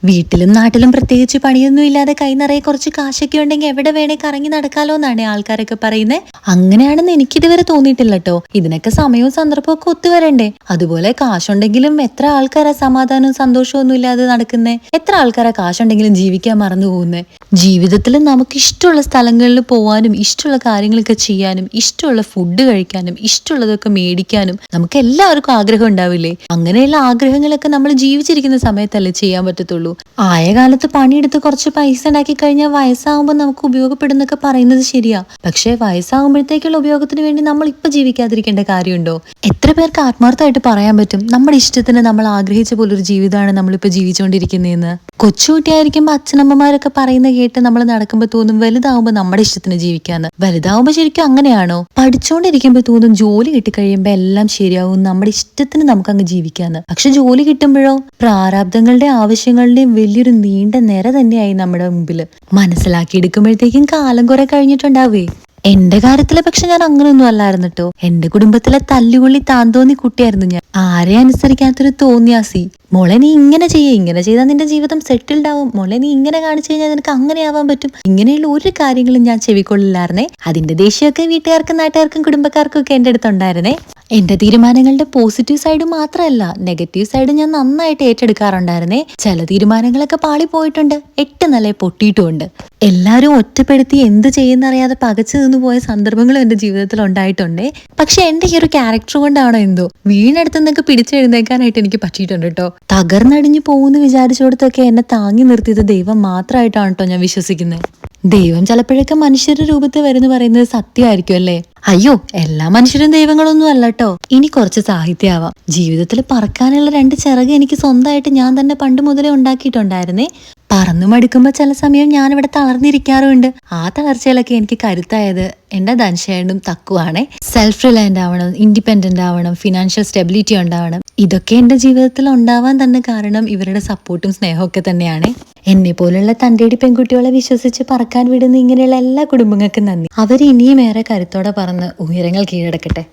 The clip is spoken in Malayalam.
വീട്ടിലും നാട്ടിലും പ്രത്യേകിച്ച് പണിയൊന്നും ഇല്ലാതെ കൈ നിറയെ കുറച്ച് കാശൊക്കെ ഉണ്ടെങ്കിൽ എവിടെ വേണേ കറങ്ങി നടക്കാലോ എന്നാണ് ആൾക്കാരൊക്കെ പറയുന്നത്. അങ്ങനെയാണെന്ന് എനിക്കിതുവരെ തോന്നിയിട്ടില്ല കേട്ടോ. ഇതിനൊക്കെ സമയവും സന്ദർഭവും ഒക്കെ ഒത്തുവരണ്ടേ. അതുപോലെ കാശുണ്ടെങ്കിലും എത്ര ആൾക്കാരാ സമാധാനവും സന്തോഷവും ഒന്നും ഇല്ലാതെ നടക്കുന്നേ? എത്ര ആൾക്കാരാ കാശുണ്ടെങ്കിലും ജീവിക്കാൻ മറന്നു പോകുന്നേ? ജീവിതത്തിൽ നമുക്ക് ഇഷ്ടമുള്ള സ്ഥലങ്ങളിൽ പോവാനും ഇഷ്ടമുള്ള കാര്യങ്ങളൊക്കെ ചെയ്യാനും ഇഷ്ടമുള്ള ഫുഡ് കഴിക്കാനും ഇഷ്ടമുള്ളതൊക്കെ മേടിക്കാനും നമുക്ക് എല്ലാവർക്കും ആഗ്രഹം ഉണ്ടാവില്ലേ? അങ്ങനെയുള്ള ആഗ്രഹങ്ങളൊക്കെ നമ്മൾ ജീവിച്ചിരിക്കുന്ന സമയത്തല്ലേ ചെയ്യാൻ പറ്റത്തുള്ളൂ. ആയ കാലത്ത് പണിയെടുത്ത് കുറച്ച് പൈസ ഉണ്ടാക്കി കഴിഞ്ഞാൽ വയസ്സാകുമ്പോൾ നമുക്ക് ഉപയോഗപ്പെടുന്നൊക്കെ പറയുന്നത് ശരിയാ. പക്ഷെ വയസ്സാകുമ്പോഴത്തേക്കുള്ള ഉപയോഗത്തിന് വേണ്ടി നമ്മൾ ഇപ്പൊ ജീവിക്കാതിരിക്കേണ്ട കാര്യമുണ്ടോ? എത്ര പേർക്ക് ആത്മാർത്ഥമായിട്ട് പറയാൻ പറ്റും നമ്മുടെ ഇഷ്ടത്തിന് നമ്മൾ ആഗ്രഹിച്ച പോലൊരു ജീവിതമാണ് നമ്മളിപ്പോ ജീവിച്ചുകൊണ്ടിരിക്കുന്നതെന്ന്? കൊച്ചുകുട്ടിയായിരിക്കുമ്പോ അച്ഛനമ്മമാരൊക്കെ പറയുന്ന കേട്ട് നമ്മൾ നടക്കുമ്പോൾ തോന്നും വലുതാവുമ്പോ നമ്മുടെ ഇഷ്ടത്തിന് ജീവിക്കാന്ന്. വലുതാവുമ്പോ ശരിക്കും അങ്ങനെയാണോ? പഠിച്ചുകൊണ്ടിരിക്കുമ്പോ തോന്നും ജോലി കിട്ടിക്കഴിയുമ്പോ എല്ലാം ശരിയാവും, നമ്മുടെ ഇഷ്ടത്തിന് നമുക്ക് അങ്ങ് ജീവിക്കാന്ന്. പക്ഷെ ജോലി കിട്ടുമ്പോഴോ പ്രാരാബ്ദങ്ങളുടെ ആവശ്യങ്ങളുടെയും വലിയൊരു നീണ്ട നിര തന്നെയായി നമ്മുടെ മുമ്പിൽ. മനസ്സിലാക്കിയെടുക്കുമ്പോഴത്തേക്കും കാലം കുറെ കഴിഞ്ഞിട്ടുണ്ടാവേ. എന്റെ കാര്യത്തില് പക്ഷെ ഞാൻ അങ്ങനെയൊന്നും അല്ലായിരുന്നു കേട്ടോ. എന്റെ കുടുംബത്തിലെ തല്ലുകൊള്ളി താന്തോന്നി കുട്ടിയായിരുന്നു ഞാൻ. ആരെ അനുസരിക്കാത്തൊരു തോന്നിയാസി. മോളെ നീ ഇങ്ങനെ ചെയ്താൽ നിന്റെ ജീവിതം സെറ്റിൽഡ് ആവും. മോളെ നീ ഇങ്ങനെ കാണിച്ചു കഴിഞ്ഞാൽ നിനക്ക് അങ്ങനെ ആവാൻ പറ്റും. ഇങ്ങനെയുള്ള ഒരു കാര്യങ്ങളും ഞാൻ ചെവിക്കൊള്ളില്ലായിരുന്നേ. അതിന്റെ ദേഷ്യമൊക്കെ വീട്ടുകാർക്കും നാട്ടുകാർക്കും കുടുംബക്കാർക്കും ഒക്കെ എന്റെ അടുത്തുണ്ടായിരുന്നേ. എന്റെ തീരുമാനങ്ങളുടെ പോസിറ്റീവ് സൈഡ് മാത്രമല്ല നെഗറ്റീവ് സൈഡ് ഞാൻ നന്നായിട്ട് ഏറ്റെടുക്കാറുണ്ടായിരുന്നേ. ചില തീരുമാനങ്ങളൊക്കെ പാളി പോയിട്ടുണ്ട്, 8 നില പൊട്ടിയിട്ടുമുണ്ട്. എല്ലാരും ഒറ്റപ്പെടുത്തി എന്ത് ചെയ്യുന്നറിയാതെ പകച്ചു നിന്ന് പോയ സന്ദർഭങ്ങളും എന്റെ ജീവിതത്തിൽ ഉണ്ടായിട്ടുണ്ടേ. പക്ഷെ എന്റെ ഈ ഒരു ക്യാരക്ടർ കൊണ്ടാണോ എന്തോ വീണെടുത്ത് നിന്നൊക്കെ പിടിച്ചെഴുന്നേക്കാനായിട്ട് എനിക്ക് പറ്റിയിട്ടുണ്ട് കേട്ടോ. തകർന്നടിഞ്ഞു പോകുന്നു വിചാരിച്ചോടത്തൊക്കെ എന്നെ താങ്ങി നിർത്തിയത് ദൈവം മാത്രമായിട്ടാണ് കേട്ടോ ഞാൻ വിശ്വസിക്കുന്നത്. ദൈവം ചിലപ്പോഴൊക്കെ മനുഷ്യരുടെ രൂപത്തിൽ വരുന്നു പറയുന്നത് സത്യമായിരിക്കും അല്ലേ? അയ്യോ, എല്ലാ മനുഷ്യരും ദൈവങ്ങളൊന്നും അല്ല കേട്ടോ. ഇനി കുറച്ച് സാഹിത്യമാവാം. ജീവിതത്തിൽ പറക്കാനുള്ള 2 ചിറക് എനിക്ക് സ്വന്തമായിട്ട് ഞാൻ തന്നെ പണ്ട് മുതലേ ഉണ്ടാക്കിയിട്ടുണ്ടായിരുന്നേ. പറന്നു മടുക്കുമ്പോ ചില സമയം ഞാനിവിടെ തളർന്നിരിക്കാറുണ്ട്. ആ തളർച്ചയിലൊക്കെ എനിക്ക് കരുത്തായത് എന്റെ ധനശേഖരനും തക്കുവാണേ. സെൽഫ് റിലയന്റ് ആവണം, ഇൻഡിപെൻഡന്റ് ആവണം, ഫിനാൻഷ്യൽ സ്റ്റെബിലിറ്റി ഉണ്ടാവണം. ഇതൊക്കെ എന്റെ ജീവിതത്തിൽ ഉണ്ടാവാൻ തന്നെ കാരണം ഇവരുടെ സപ്പോർട്ടും സ്നേഹമൊക്കെ തന്നെയാണ്. എന്നെ പോലുള്ള തന്റേടി പെൺകുട്ടികളെ വിശ്വസിച്ച് പറക്കാൻ വിടുന്ന ഇങ്ങനെയുള്ള എല്ലാ കുടുംബങ്ങൾക്കും നന്ദി. അവർ ഇനിയും ഏറെ കരുത്തോടെ പറന്ന് ഉയരങ്ങൾ കീഴടക്കട്ടെ.